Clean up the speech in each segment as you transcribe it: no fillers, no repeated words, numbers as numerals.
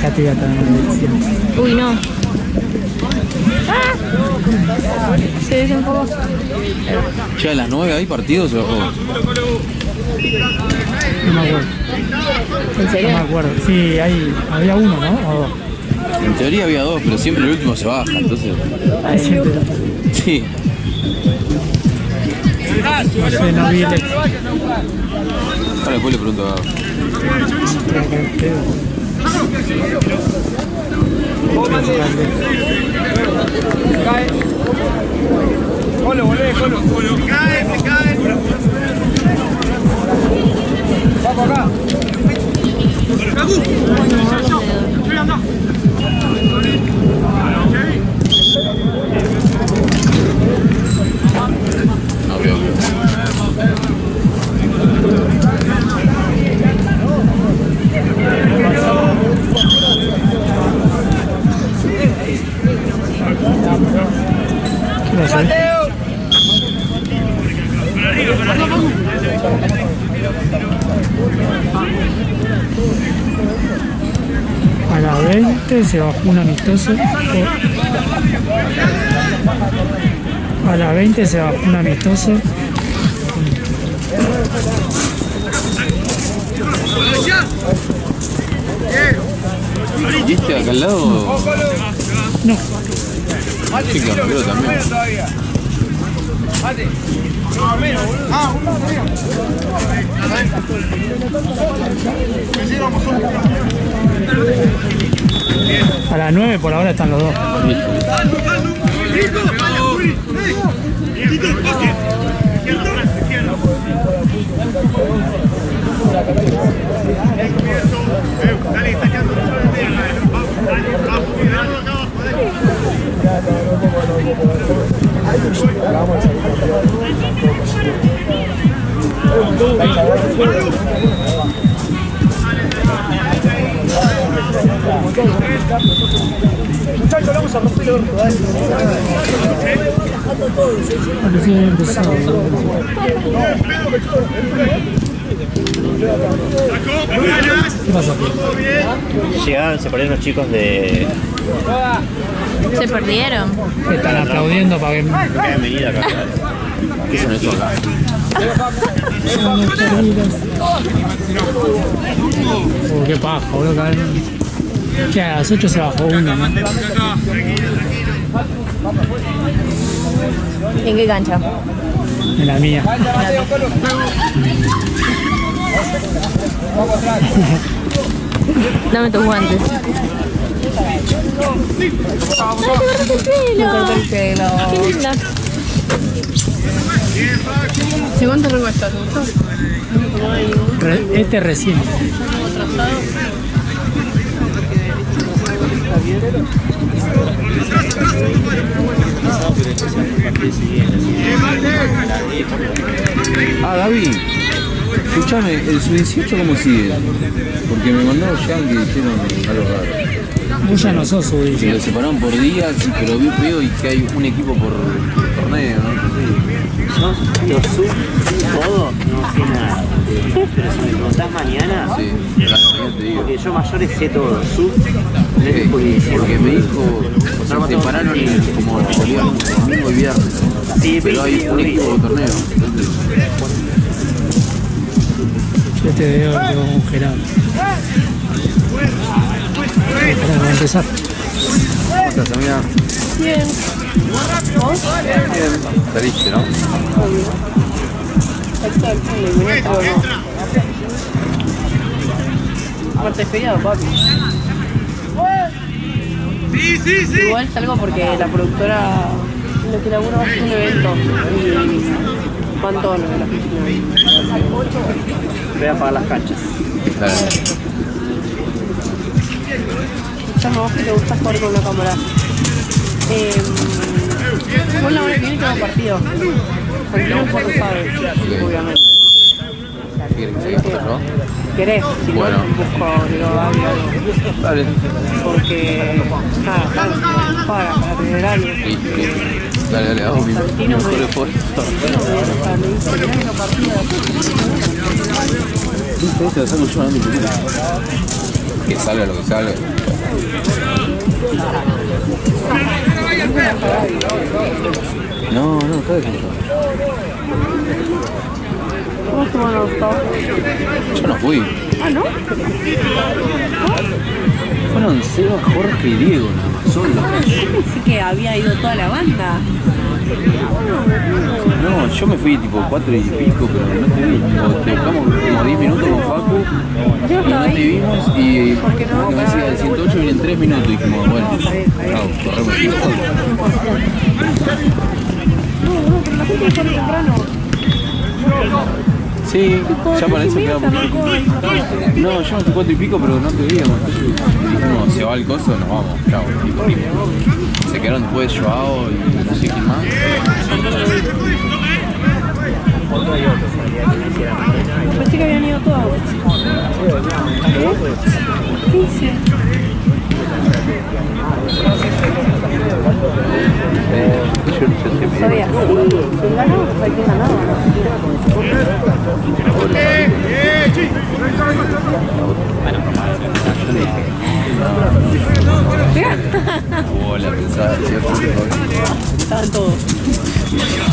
Acá te voy a tener. Uy, no. ¡Ah! Se desenfocó. Che, a las 9 hay partidos o No me acuerdo. ¿En No serio? me acuerdo. Sí, había uno, ¿no? O dos. En teoría había dos, pero siempre el último se baja, entonces. Sí. No sé, no vi el ex. Ahora después le pregunto a... Cae. Colo, volvé, Colo. Se cae. Vamos acá. No veo. ¿Qué pasa? A las 20 se bajó un amistoso. A las 20 se bajó un amistoso. ¿Y este de acá al lado? No. Sí, que creo también. A las 9 por ahora están los dos. Dale, está quedando muchachos, vamos a romper el orto, dale. Recién empezado. ¿Qué pasa? Llegaron, se perdieron los chicos de... Se perdieron. Están aplaudiendo para que... han venido acá. ¿Qué son estos acá? Qué paja, boludo. Que a las 8 se bajó uno, ¿no? ¿En qué cancha? En la mía. Dame tus guantes. Me cortó el pelo. Qué linda. ¿Segundo recuesta? ¿Te gustó? Este recién. Ah, David, escuchame, el sub-18 ¿cómo sigue? Porque me mandaron ya que dijeron algo raro. Vos ya no sos Que sub-18. lo separaron por días, pero veo y que hay un equipo por torneo, ¿no? Yo lo sub todo, no sé nada. Pero si me preguntás mañana, Sí, claro, te digo. porque yo mayores sé todo. Sub, no es Porque me dijo, o sea, separaron como volvían domingo y viernes. Sí, Pero hay un equipo por torneo. Entonces, Yo te veo congelado. Espera, va a empezar. ¿cómo estás, amiga? Bien. ¿Vos? Bien. Saliste, ¿no? Aparte feriado, papi. Sí. Igual salgo porque la productora lo que laburo va a hacer un evento y van todos los de la oficina. voy a apagar las canchas. Claro. Ya no, vos que te gusta jugar con la cámara. Vos la hora que viene tengo partido. Porque no lo sabe, obviamente. quieres que siga yo? ¿Querés? Si Bueno. no, busco algo. Dale. Porque, nada, para tener algo. Sí. Dale, hago mi Santino mejor me- esfuerzo. Te saco yo a mi película. Que salga lo que salga. No, está de ¿Cómo estuvo el auto? Yo no fui. Ah, ¿no? Fueron Seba, Jorge y Diego, no, solo. Yo pensé que había ido toda la banda. No, yo me fui tipo 4 y pico, pero no te vi. Te buscamos como 10 minutos con Facu Yo y estaba no te ahí. vimos y ¿Por qué no? me decía del 108 vienen 3 minutos y dijimos, bueno, corremos el tiempo. No, pero la gente sale temprano. Sí, ya para eso Se quedamos. marcó ahí. No, yo me fui 4 y pico, pero no te veíamos. Entonces dijimos, se va el coso, nos vamos, chao. Y corrimos. Se quedaron después Joao y no sé quién más. Pensé que habían ido todos. ¿Qué hice? Sabía. ¿Quién ganó? ¿Quién ganaba? Hola, pensaba, Estaban todos.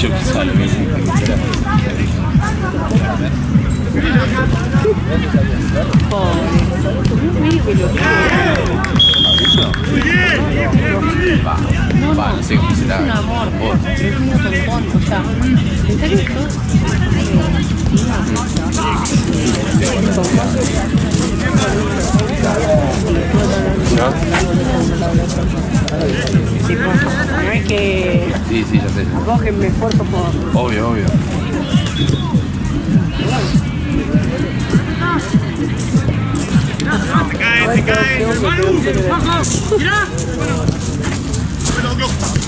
yo pensaba lo mismo. Va, no sé cómo será. Es un amor. Es un montón. O sea, ¿en serio esto? No es que Sí, ya sé. vos que me esfuerzo por... Obvio.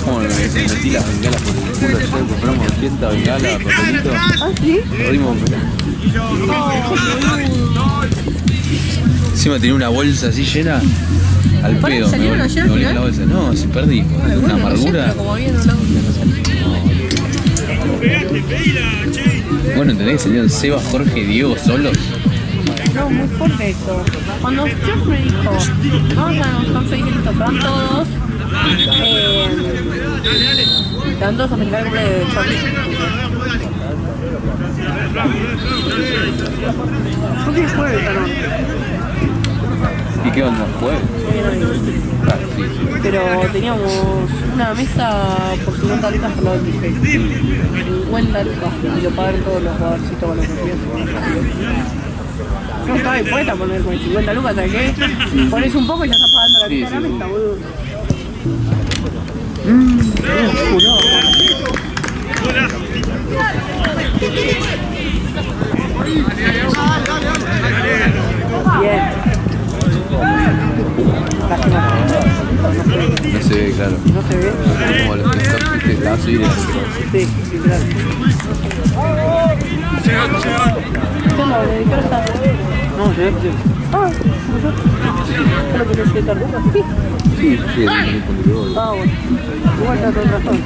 Como me metí las bengalas por el culo, ayer compramos 80 bengalas, papelitos. ¿Ah, sí? Ritmo. Encima tenía una bolsa así llena al pedo. ¿salieron ayer, me volví al la final? bolsa. No, si perdí. Una amargura. Como bien hablado. Bueno, ¿entendés que salieron Seba, Jorge y Diego solos? No, muy fuerte eso. Cuando Chef me dijo, vamos a nosotros y que van todos, dan todos a festejar el cumple de Charlie. ¿Por qué jueves, no? ¿Y qué onda? ¿Jueves? Ah, sí. Pero teníamos una mesa por 50 lucas por lado del buffet. 50 lucas. Y lo pagaron todos los jugadorcitos con los que no estaba dispuesta a poner con 50 lucas, ¿sabes qué? Pones un poco y ya estás pagando la mitad de la mesa, boludo. Bien. Lástima. No se ve, claro. No se ve. Como los que están la subir. Sí, literal. ¿Qué onda? ¿De qué hora estás? No, llegué. Ah, ¿qué es lo que te sigue tarde? Sí. Sí, Ah, bueno. Igual está todo razón.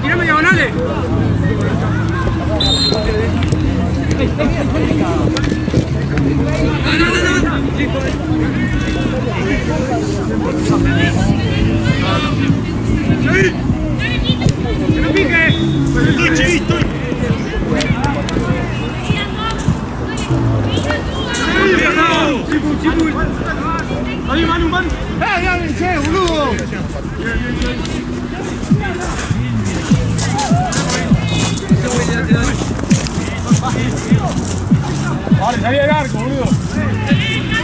¡Tirame diagonales! ¡Que no pique! ¡Estoy! ¡Ahí, Manu! ¡Eh, ya, boludo! Vale, salí del arco, boludo.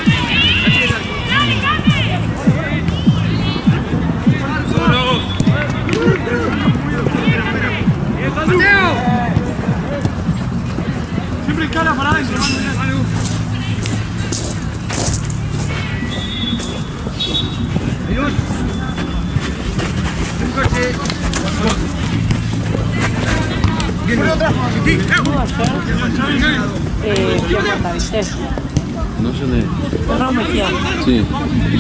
¡Mateo! Siempre cara para adentro, Manu. Fui a Marta, ¿viste? No sé dónde. Cerrado Mejía. Sí. Y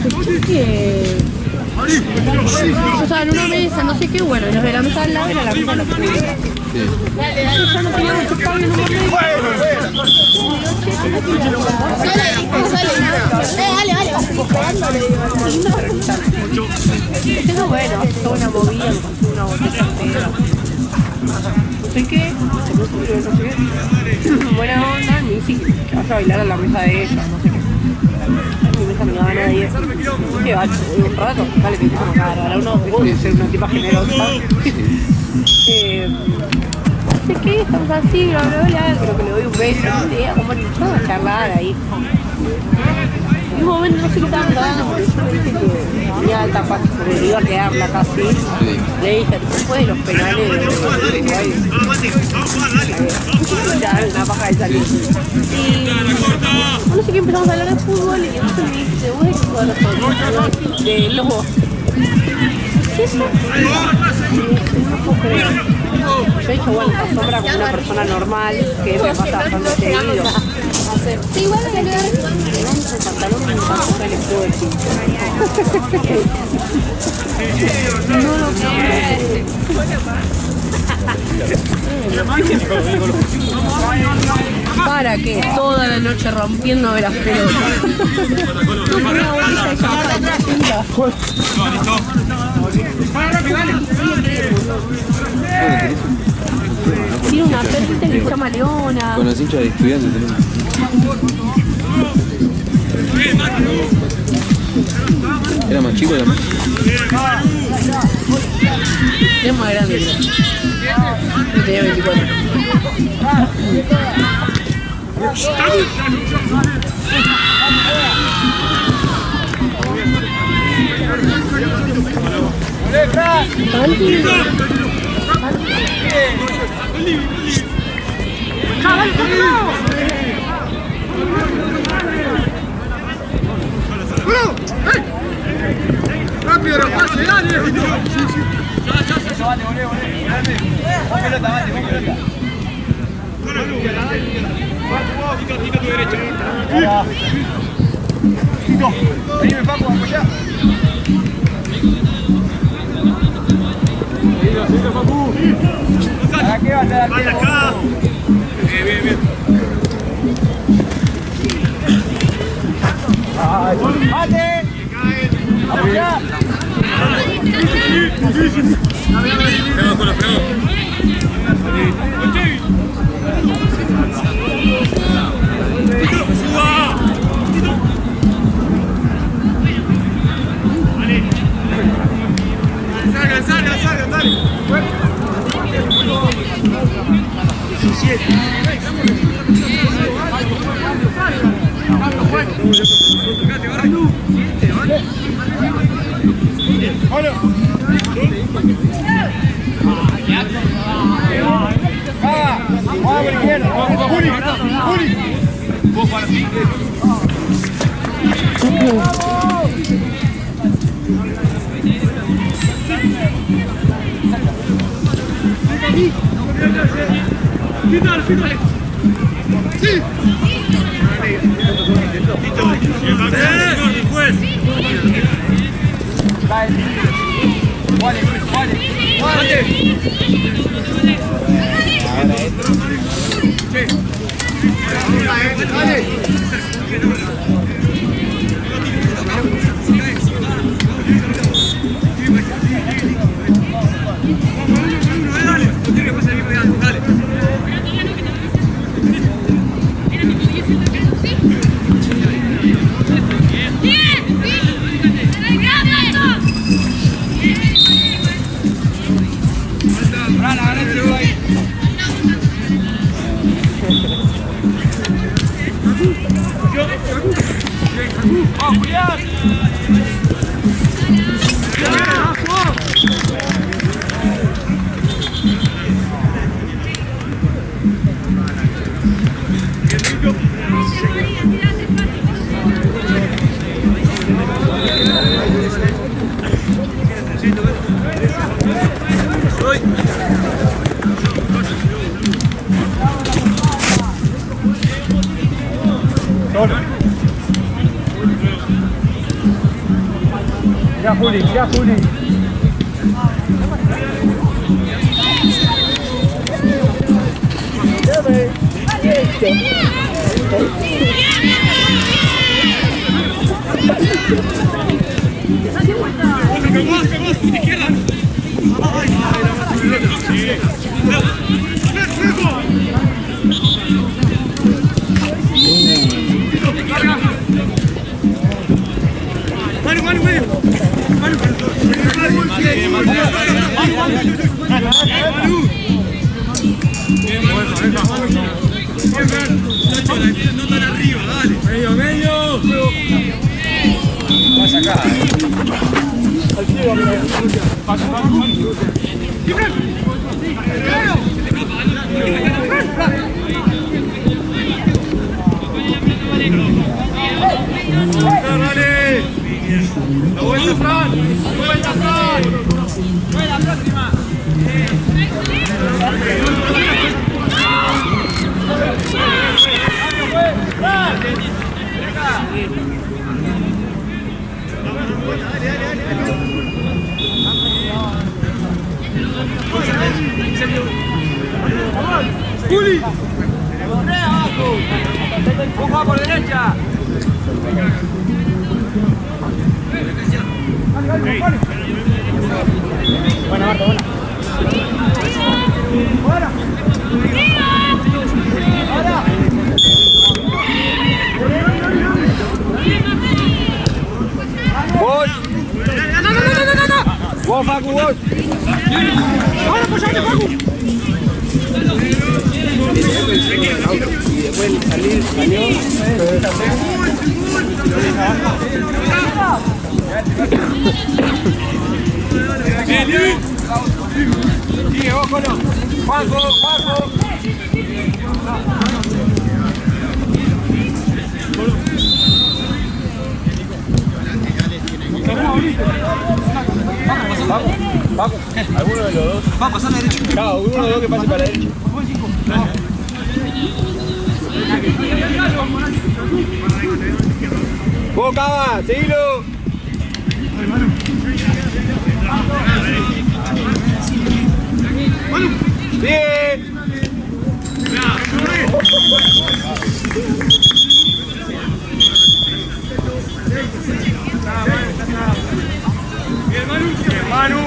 escuché que yo estaba en una mesa, no sé qué, bueno, y los de la mesa al lado era la mesa de los públicos. Sí. Yo no tenía mucho cambio en un momento. Tengo bueno, toda una movida, me pasó una botella entera. No sé qué, no sé qué. Buena onda, me dice que vaya a bailar a la mesa de ella, no sé qué. Mi mesa no daba nadie. Que va, un rato, dale que como cada uno debe ser una tipa generosa. No sé qué, estamos así, bla, bla, bla, creo que le doy un beso, no sé, como vamos a charlar ahí. Y un momento no sé qué estaba hablando, porque yo le dije que tenía alta paz, porque le iba a quedarla casi. Le dije, después de los penales de Uruguay, ya una paja de salir. Y no sé qué, empezamos a hablar de fútbol y entonces me dice, vos de qué jugador sos? De Lobo. ¿Qué es eso? No puedo creer. Yo he dicho, bueno, se asombra como una persona normal, que me pasa bastante seguido. Sí, igual me quedé el pantalón y tampoco le puedo decir. No lo creo. ¿Para qué? Toda la noche rompiendo las pelotas. No, con una botella de champán. Tiene una perrita que se llama Leona. Con las hinchas de estudiantes tenemos. ¿Era más chico la más? Es más grande, creo. Yo tenía 24. ¡Rápido, pase, dale! Salgan, dale. Sí. Soy. Mirá, Juli, mirá, Juli. No tan arriba, dale. Medio, medio. Vas acá. Dale. La vuelta, Fran. La vuelta, Fran. La próxima. Juli. Abajo. Ojo por derecha. Buena, Marta, buena. Vos. Vos, Facu, vos. Ahora, apoyate, Facu. Y después salir, salió. Sigue, vos, Colo. Juanjo, Juanjo. Vamos, alguno de los dos. Va a pasar a la derecha. Claro, uno de los dos que pase para la derecha. Vos, Cava, seguilo. Sigue. Manu.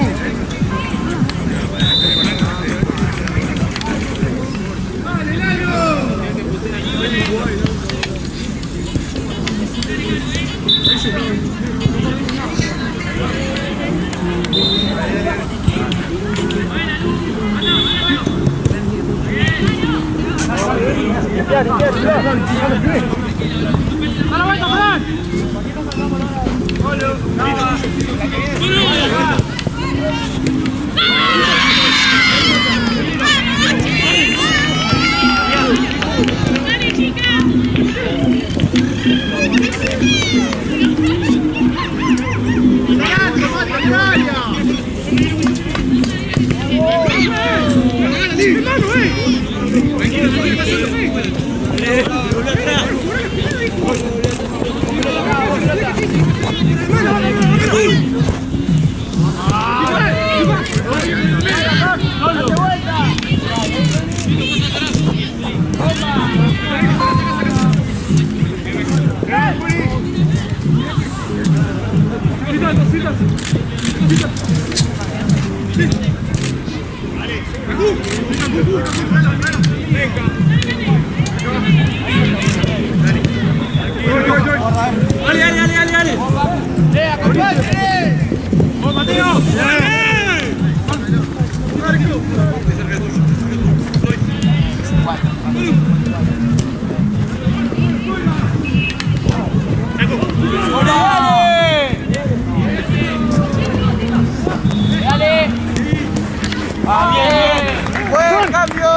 Buen cambio.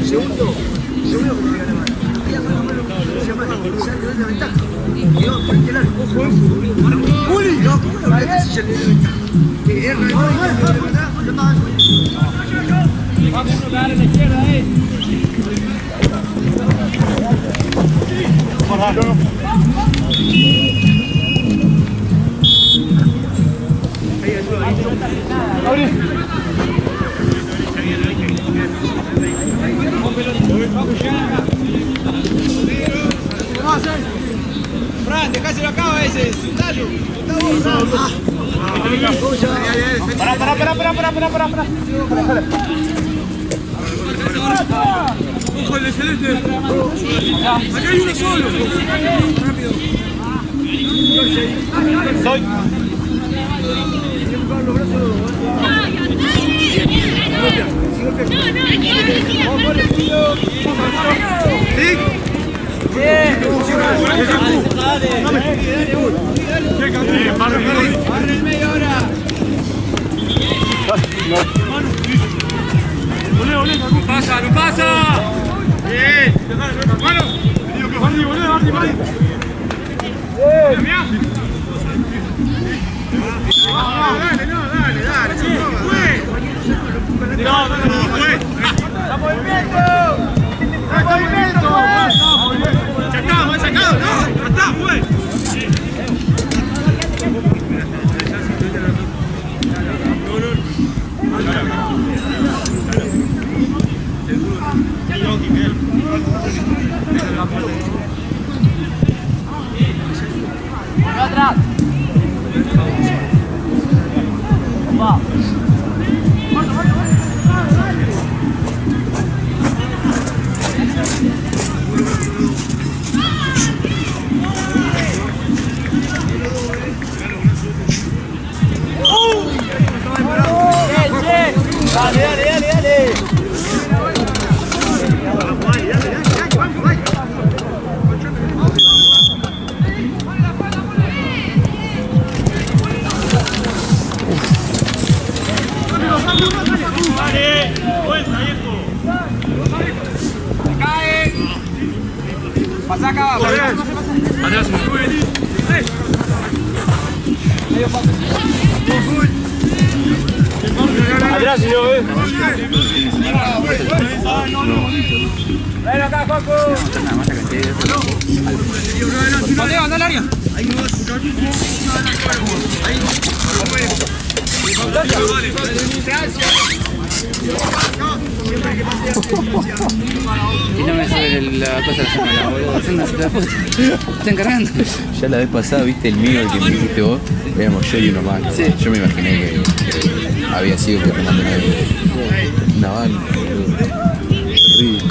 Segundo que tiene que ganar. Se llama la ventaja. Y quedó frente al arco. Juli, no, ¿cómo lo ves? Vamos, dale a la izquierda, Fran, dejáselo acá a ese, soltalo. Pará. Ojo el celeste. Acá hay uno solo. Rápido. Soy. No pasa. Bien. Mano. Dale. ¡Da movimiento! ¡Ya está, mal sacado! ¡No! ¡Ya está, fue! ¡Atrás! ¡Va! Dale. Cae. Pasa acá abajo. Atrás. Atrás y yo, ven acá, Juanco. Mateo, anda al área. Y no me sube la cosa de la semana, boludo. Está encargando. Ya la vez pasada, viste el mío, el que me dijiste vos, éramos yo y uno más. Sí. Yo me imaginé que había sido que Fernando una banda. Terrible.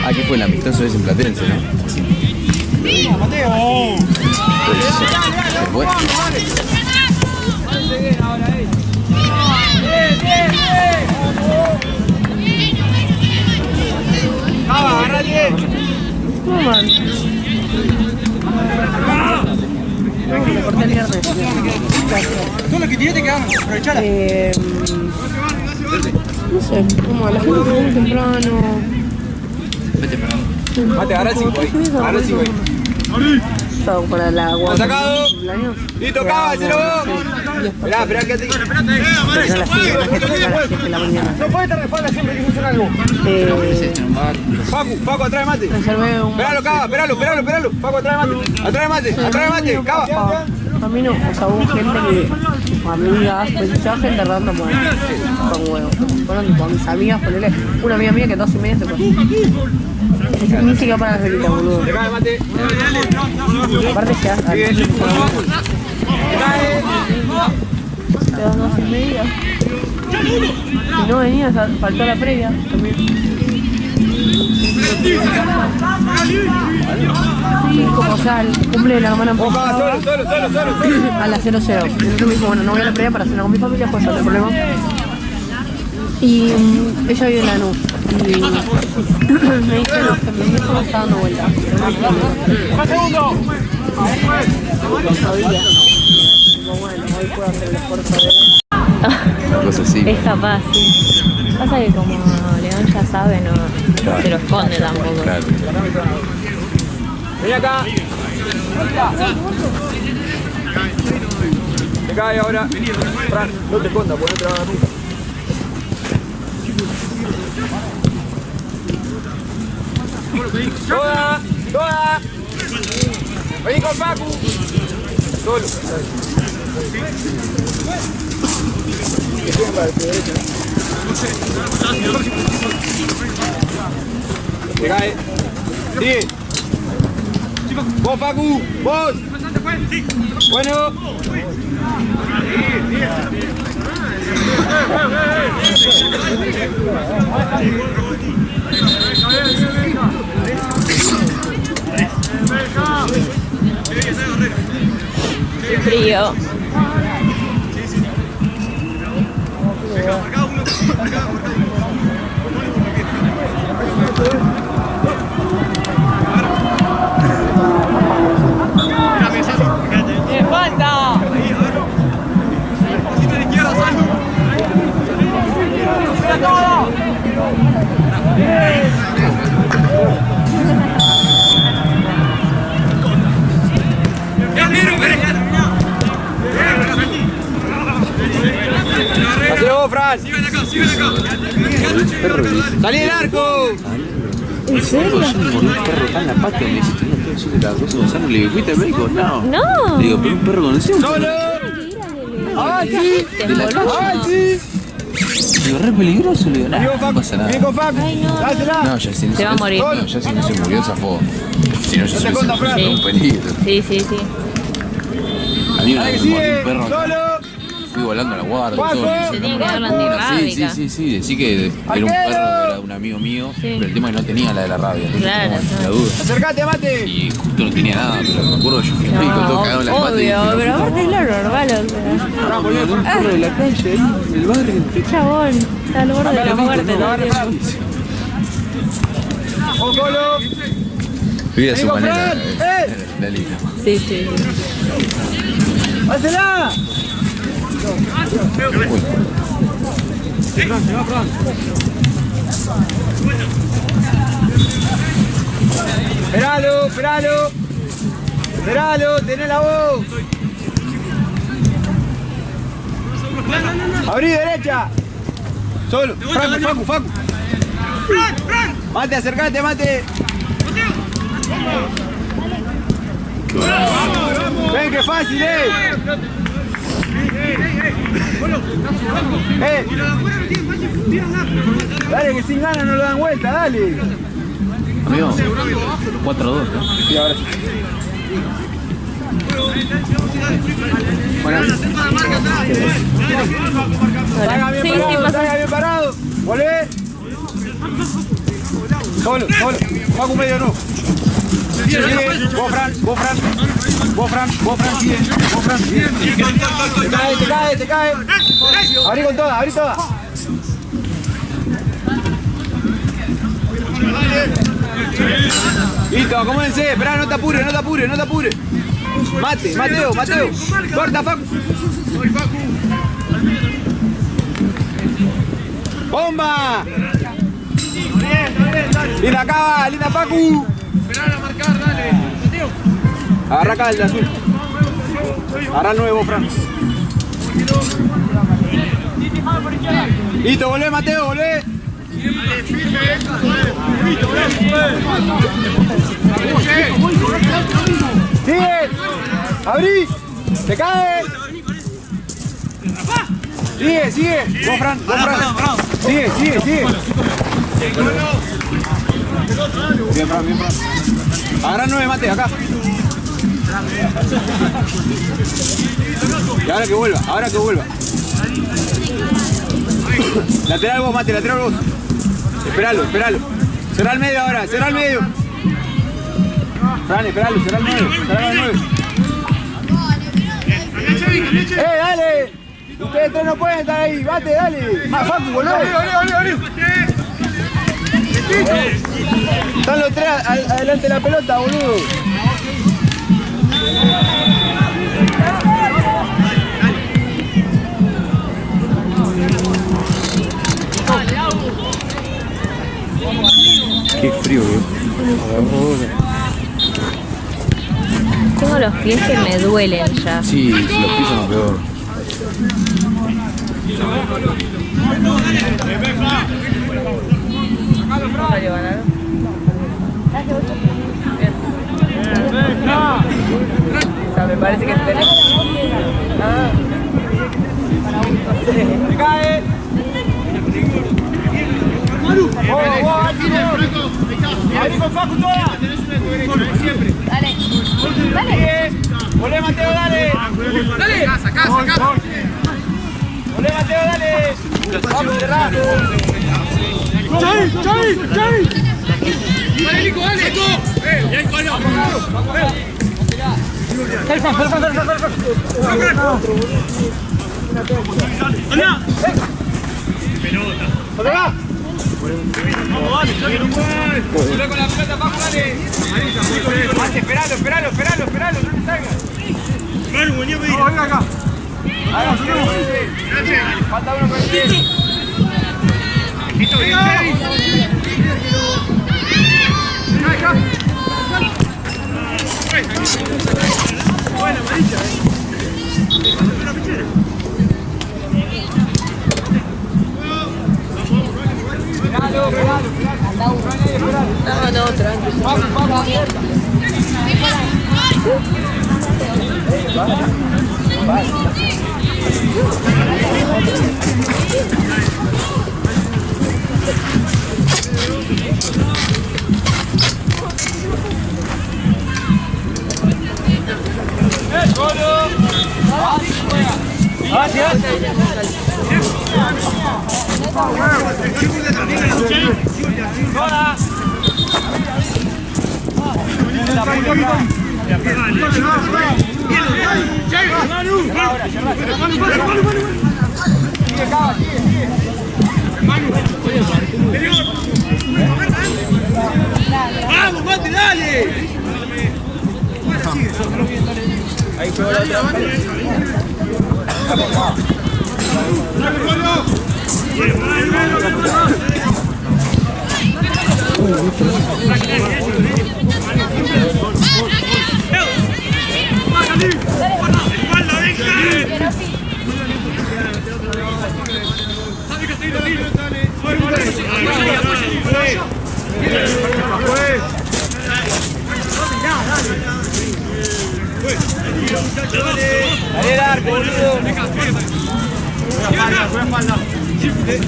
Ah, ¿qué fue el amistoso ese en Platense, no? Sí. Mateo. Bueno. Agarra bien. Muy mal. Me corté el viernes. Todo lo que tiré te quedamos. Aprovechala. No sé, como la gente se muy temprano. Vete para Mate, agarra el 5 ahí. Agarra el 5 ahí. Estaba para la guardia. sacado. Listo, acá, hacelo vos. Esperá, que te... A las 7 de la mañana. No puede estar de espalda siempre que funciona algo. Paco, atrás de mate. Reservé un... Esperalo, Cava, esperalo. Paco, atrás de mate, Cava. A mí no, o sea, hubo gente que, amigas, pues mucha gente random, bueno, con huevos. Fueron tipo a mis amigas, ponele, una amiga mía que 2:30 se fue. Ni siquiera para las velitas, boludo. Aparte ya, te das 2:30. Si no venías, faltó la previa también. Sí, como ya el cumple de la hermana empezaba a las 00. Entonces me dijo, bueno, no voy a la previa para cenar con mi familia, pues no hay problema. Y ella vive en Lanús. Y me dice, no, que mi hijo está dando vueltas. No sabía. Digo, bueno, hoy puedo hacer el esfuerzo de... Cosas así. Es capaz, sí. Pasa que como León ya sabe, no se lo esconde tampoco. Claro. Ven acá. cae ahora. Fran, no te escondas, porque no te va a dar nunca. ¡Toda! ¡Toda! ¡Vení con Facu! Solo. Se cae. Sigue. Vos, Facu. Vos. Bueno. Frío. ¡Me falta! Hacelo vos, Fran. ¡Salí del arco! ¿En serio? Yo me mordí un perro acá en la pata y me dice, tenía que decirle la cosa Gonzalo. Le digo, ¿fuiste al médico? No. No. Le digo, pero un perro conocido. ¡Solo! ¡Ah, sí! ¡Ah, sí! Le digo, re peligroso. Le digo, nada, no pasa nada. Viene con Facu. Ay, no. Dásela. No, ya si no Se va a morir. No, ya si no se murió, zafó. Si no, yo se conta, Fran. hubiese un peligro. Sí, sí, sí. A mí una Dale, vez me mordió sigue. un perro. ¡Solo! Fui volando a la guardia. Juaco. Todo, me Se tiene que dar la Sí, antirrábica. sí. Decí que era un perro, era un amigo mío, pero el tema es que no tenía la de la rabia. Entonces, Claro, como la claro. duda. Acércate, mate. Y justo no tenía nada, pero me acuerdo que yo fui al médico todo cagado en las patas y dije, Obvio, no, pero aparte es lo normal, o sea. un perro de la calle ahí, en el barrio. Qué chabón. Está al borde de la muerte todo el tiempo. ¡Oh, Colo! Vive a su Amigo manera, Fran, la linda. Sí, sí. ¡Hacela! Esperalo, esperalo. Esperalo, tenés la voz. Abrí derecha. Solo. Facu. Mate, acercate, mate. Ven, que fácil, Dale, que sin ganas no lo dan vuelta, dale. Amigo, 4-2, ¿no? Sí, ahora sí. Buenas. Salga bien Sí, parado, sí, pasa. salga bien parado. Volvé. Solo. Facu medio no. Sigue. Vos, Fran, sigue. Te cae. Abrí con toda, Listo, acomódense. Esperá, no te apures. Mateo. Corta, Facu. ¡Bomba! Linda acá, linda Facu. Esperar a marcar, dale. Mateo. Agarra acá el de azul. Agarra el nuevo, Fran. Listo, volvé, Mateo, volvé. Sigue. Abrí. Te cae. Sigue. Vos, Fran. Sigue. Bien, Fran. Agarra el 9, Mate, acá. Y ahora que vuelva. Lateral vos, Mate, Esperalo. Cerrá el medio ahora, Fran, esperalo, cerrá el medio. Dale. Ustedes tres no pueden estar ahí, Mate, dale. Más Facu, volvé. Están los tres adelante de la pelota, boludo. Qué frío, Tengo los pies que me duelen ya. Sí, si los pisos no peor. Me parece que tenemos. ¡Se cae! ¡Ahí con Facu toda! Dale. Dale. ¡Olé, Mateo, dale! ¡Dale! ¡Sacá! ¡Olé, Mateo, dale! ¡Vamos, cerrar! ¡Chavi! ¡Dale, Nico, dale! ¡Bien, Colo! ¡Anda! ¡Pelota! ¡Vamos, dale! ¡Solo con la pelota, Facu, dale! ¡Mate, esperalo! ¡No te salgas! ¡Manu, venía a pedir! ¡Venga acá! Falta uno con el pie. Buena, amarilla, una pichera. No, tranquilo. Vamos, abierta. ¡Vamos, Mate, dale! Ahí pegó la otra. Dale el arco, boludo.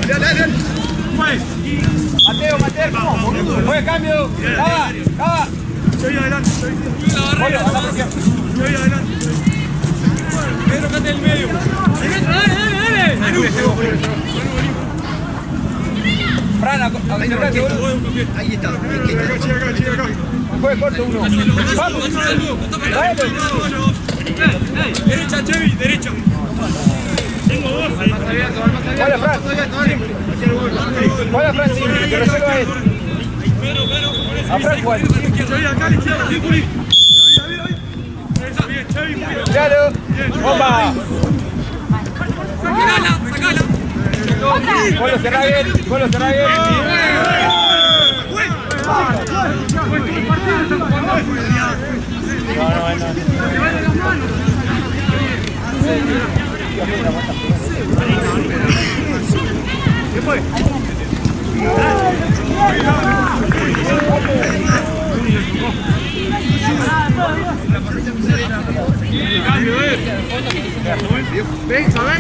Dale. Mateo, ¿cómo, boludo? Juega cambio. Cava. Estoy adelante. Pedro, cate el medio. Dale. Fran, acercate, boludo. Ahí está. Acá. Juega corto uno. Vamos. Dale. Derecha, Chevy, derecha. Tengo dos. Hola, Fran. Hola, Fran, simple. Que resuelva él. A Fran, Juan. Chevy, acá a la izquierda. Sí, Juli. Bien, Chevy. Tiralo. Bomba. Sacala. Golo, cerrá bien. ¿Qué fue?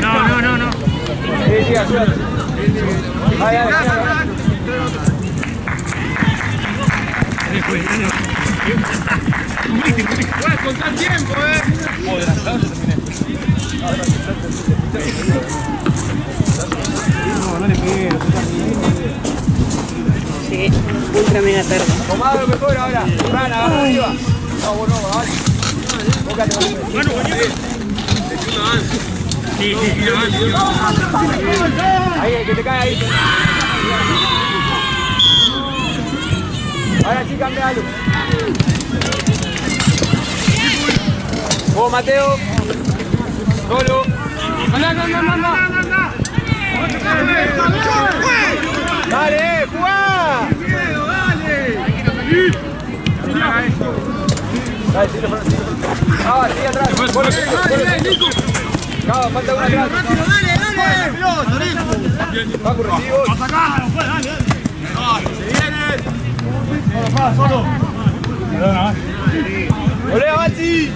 No. Sí, ayúdate. Vaya. Juega contra el tiempo, Sí, ultra mega perro. Tomado lo mejor ahora. Fran, agarra arriba. No, vale. Bócate, Manu, Sí, ahí, que te cae ahí. Ahora sí, cambialo. Vos, Mateo. Solo. ¡Anda! ¡Dale, jugá! Dale, sigue atrás. Cava, falta una atrás. dale. Paco, recibo. ¡Vas acá! ¡No puedes! ¡Dale, dale! ¡Se viene! ¡Solo, solo! Perdona, ¡olea, Bansi!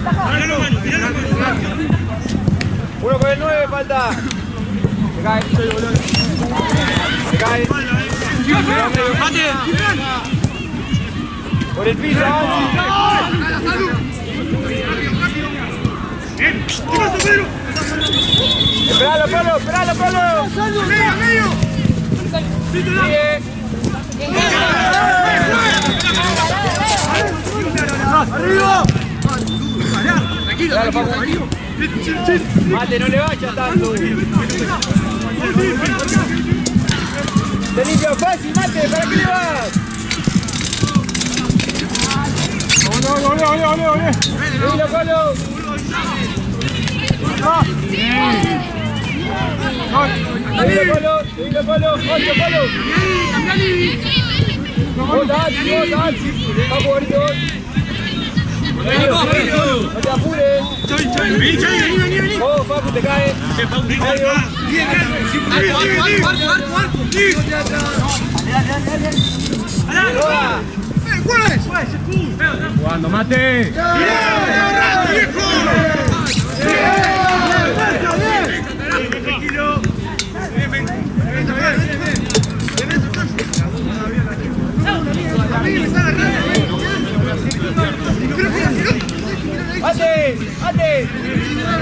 Uno con el 9, falta. Se cae. Se cae. Por el piso, Bansi. Esperalo, Pablo, esperalo, Pablo. ¡Medio! Sigue. ¡Arriba! Tranquilo, tranquilo. Mate, no le vayas tanto. Te limpio fácil, Mate, ¿para qué le vas? ¡Ole! ¡Seguilo, Pablo! Seguilo, Pablo! ¡Ocho, Pablo! ¡Vos, Alci! ¡Vamos, bonito! ¡No te apures! ¡Vos, Facu, te cae! ¡Medio! ¡Jugando, Mate! ¡Ate!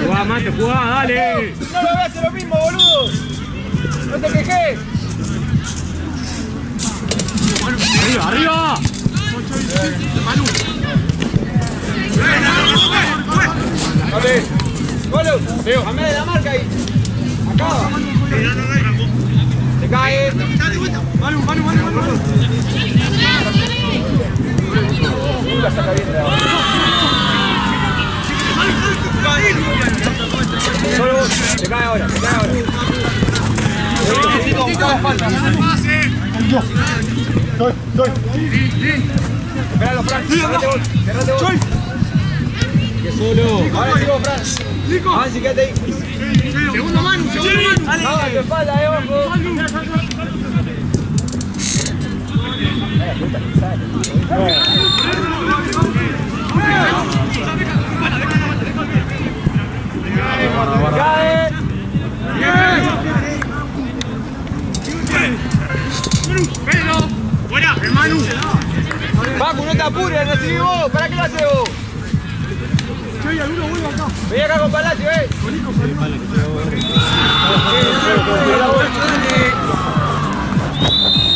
¡Jugá, Mate, jugá, dale! ¡No lo veas lo mismo, boludo! ¡No te quejes! ¡Arriba! ¡Dale! ¡Golo! ¡Veo! ¡Dame de la marca ahí! ¡Acaba! ¡Se cae! ¡Manu! La saca bien de abajo. Solo vos, se cae ahora. Esperalo, Fran, cerrate vos. Que solo. Ahora sí vos, Fran. Avanci, quédate ahí. Segundo mano. No, tu espalda, ojo. ¡Cae! ¡Buena! ¡Hermano! Pacu, no te apures, recibí vos. ¿Para qué lo haces vos? Vení acá con Palacio,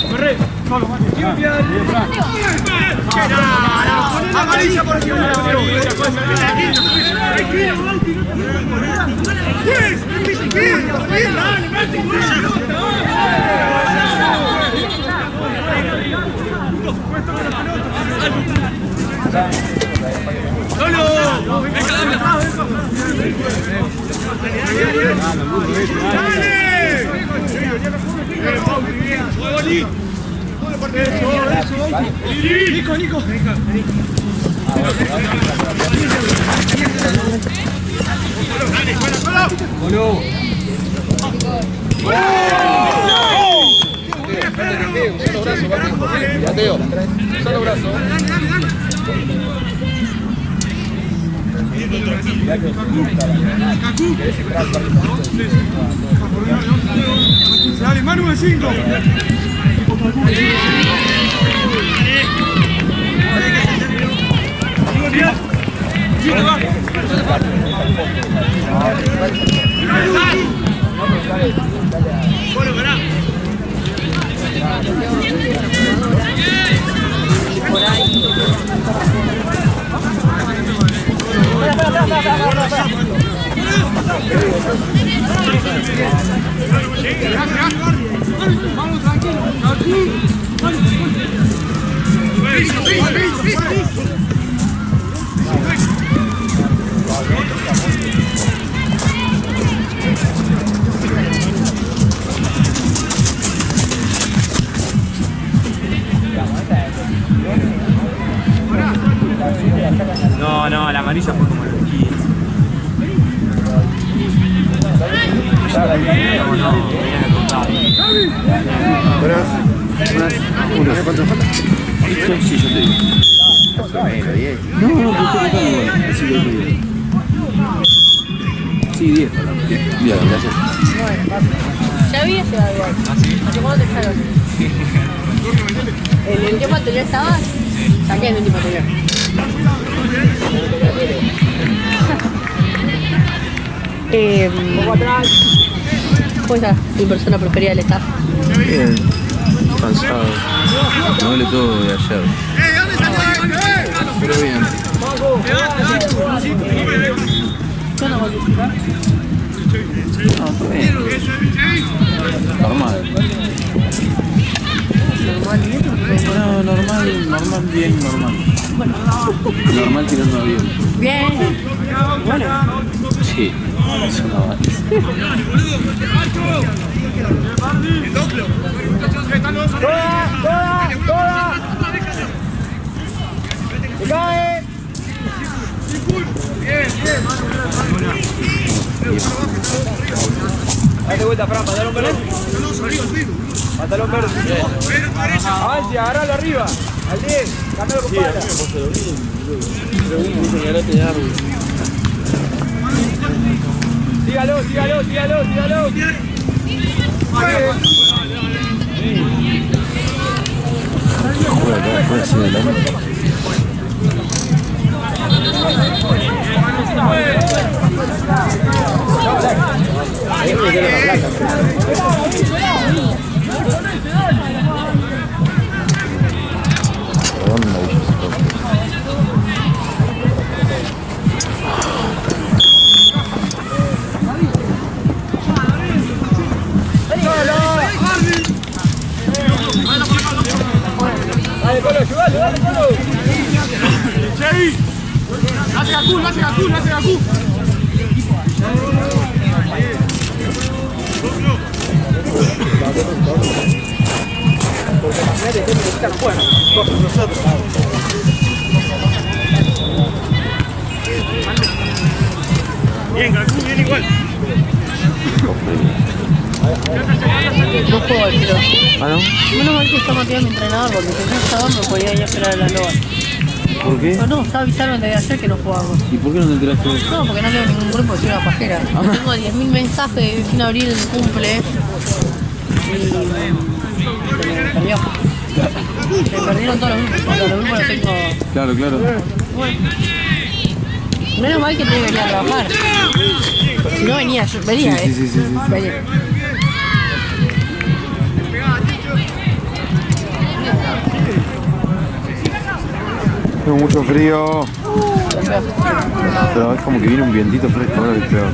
Corre. Amarilla por aquí. Nico. Solo brazo. Dale, Manu de 5. Vamos, tranquilo. No, la amarilla fue como los 15. No, tenía que contar. ¿Cuánto falta? Sí, yo te digo. No, sí, lo digo. Sí, 10. Bien, gracias. Ya había llegado igual. ¿Hace cuándo te echaron? ¿En el tiempo anterior estabas? Saqué en el tiempo anterior. ¿Cómo está mi persona preferida del staff? Bien. Cansado. Me duele todo de ayer. Pero bien. Normal. No, normal, bien, normal. Normal tirando a bien. Bien. Bueno. Sí, es una banda. ¡Toda! ¡Se cae! Dale vuelta, Fran, pantalón verde. Pantalón verde. Avance, agarralo arriba. Al 10, cámbialo con pala. Sígalo. Juega acá, juega así adelante. Dale, Colo, ayúdalo, dale, Colo. Hace Gaku. Bien, Gaku, bien igual. No juego al tiro. ¿Ah, no? Menos mal que está Matías mi entrenador, porque si no estaba me podía ir a esperar a la loba. ¿Por qué? No, ya avisaron desde ayer que no jugábamos. ¿Y por qué no te enteraste de eso? No, porque no tengo ningún grupo que sea una pajera. Tengo 10.000 mensajes sin abrir el cumple. Y se me perdió. Se perdieron todos los grupos, porque los grupos los tengo. Claro. Bueno. Menos mal que tengo que venir a trabajar. Si no venía, yo venía, Sí. Venía. Tengo mucho frío. Pero es como que viene un vientito fresco, ahora es peor.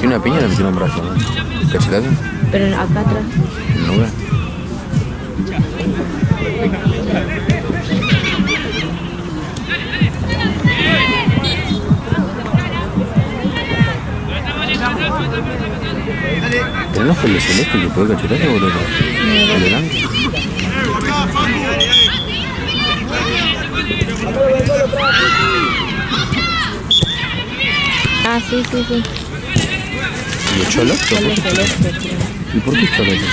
Y una piña le metieron un brazo, ¿no? ¿Cachetazo? Pero acá atrás. No veo. ¿Pero no fue el de Celeste el que pegó el cachetazo o el otro? ¿El delante? Ah, sí. ¿Y echó el otro? ¿Y por qué echó el otro?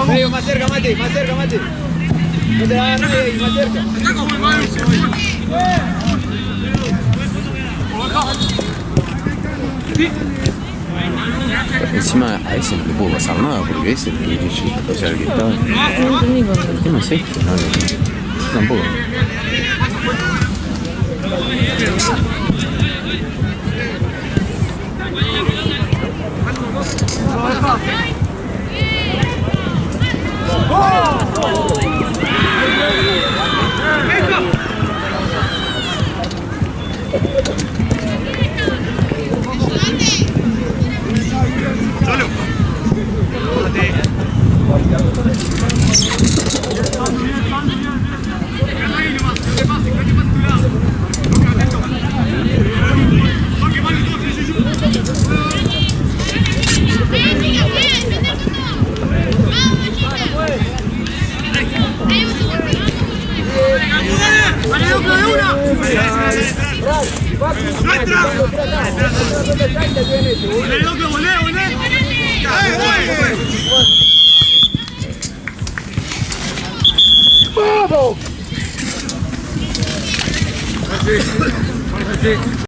Medio, más cerca, Mate. No te va a dar nadie, más cerca. Encima a ese no le pudo pasar nada porque ese, o sea, el que estaba. No entendí por qué. El tema es este, no, tampoco. ¡Vamos!